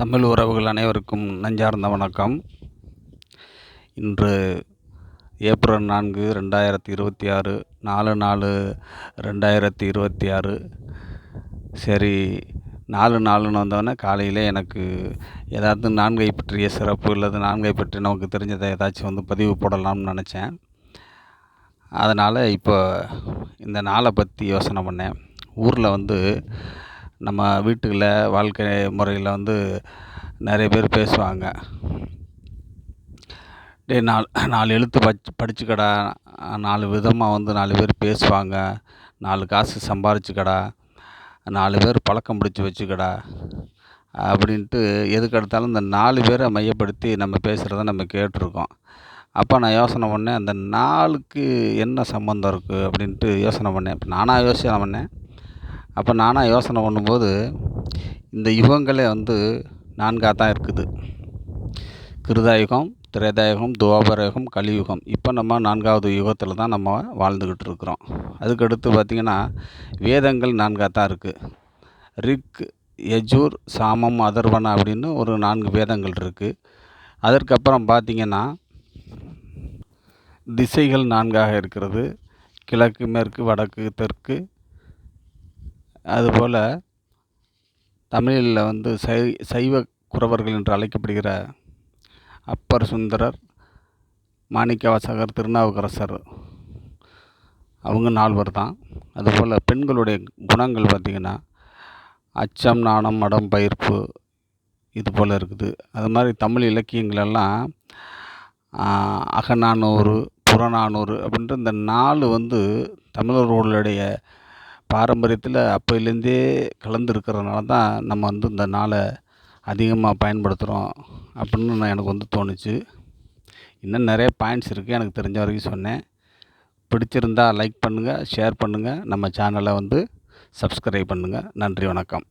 தமிழ் உறவுகள் அனைவருக்கும் நெஞ்சார்ந்த வணக்கம். இன்று ஏப்ரல் 4, 2026 4/4/2026. சரி, 4/4ன்னு வந்தோடனே காலையிலே எனக்கு ஏதாவது நான்கை பற்றிய சிறப்பு அல்லது நான்கை பற்றி நமக்கு தெரிஞ்சதை ஏதாச்சும் பதிவு போடலாம்னு நினச்சேன். அதனால் இப்போ இந்த நாளை பற்றி யோசனை பண்ணேன். ஊரில் நம்ம வீட்டுகளில் வாழ்க்கை முறையில் நிறைய பேர் பேசுவாங்க. டேய், 4 எழுத்து படிச்சுக்கடா, 4 விதமாக 4 பேர் பேசுவாங்க, 4 காசு சம்பாரிச்சுக்கடா, 4 பேர் பழக்கம் பிடிச்சி வச்சுக்கடா அப்படின்ட்டு எதுக்கெடுத்தாலும் இந்த 4 பேரை மையப்படுத்தி நம்ம பேசுகிறத நம்ம கேட்டிருக்கோம். அப்போ நான் யோசனை பண்ணேன், அந்த 4க்கு என்ன சம்மந்தம் இருக்குது அப்படின்ட்டு யோசனை பண்ணேன். இப்போ நானாக யோசனை பண்ணேன். அப்போ நானாக யோசனை பண்ணும்போது இந்த யுகங்களே 4ஆக தான் இருக்குது. கிருதாயுகம், திரேதாயுகம், துவாபரயுகம், கலியுகம். இப்போ நம்ம 4ஆவது யுகத்தில் தான் நம்ம வாழ்ந்துக்கிட்டு இருக்கிறோம். அதுக்கடுத்து பார்த்திங்கன்னா வேதங்கள் 4ஆக தான் இருக்குது. ரிக், யஜூர், சாமம், அதர்வன அப்படின்னு ஒரு 4 வேதங்கள் இருக்குது. அதற்கப்புறம் பார்த்திங்கன்னா திசைகள் 4ஆக இருக்கிறது. கிழக்கு, மேற்கு, வடக்கு, தெற்கு. அதுபோல் தமிழில் சைவ குறவர்கள் என்று அழைக்கப்படுகிற அப்பர், சுந்தரர், மாணிக்கவாசகர், திருநாவுக்கரசர், அவங்க 4 தான். அதுபோல் பெண்களுடைய குணங்கள் பார்த்திங்கன்னா அச்சம், நாணம், மடம், பயிர்ப்பு, இது போல் இருக்குது. அது மாதிரி தமிழ் இலக்கியங்களெல்லாம் அகநானூறு, புறநானூறு அப்படின்ட்டு இந்த 4 தமிழர்களுடைய பாரம்பரியத்தில் அப்போலேருந்தே கலந்துருக்கிறதுனால தான் நம்ம இந்த நாளை அதிகமாக பயன்படுத்துகிறோம் அப்படின்னு எனக்கு தோணுச்சு. இன்னும் நிறைய பாயிண்ட்ஸ் இருக்குது, எனக்கு தெரிஞ்ச வரைக்கும் சொன்னேன். பிடிச்சிருந்தால் லைக் பண்ணுங்கள், ஷேர் பண்ணுங்கள், நம்ம சேனலை சப்ஸ்கிரைப் பண்ணுங்கள். நன்றி, வணக்கம்.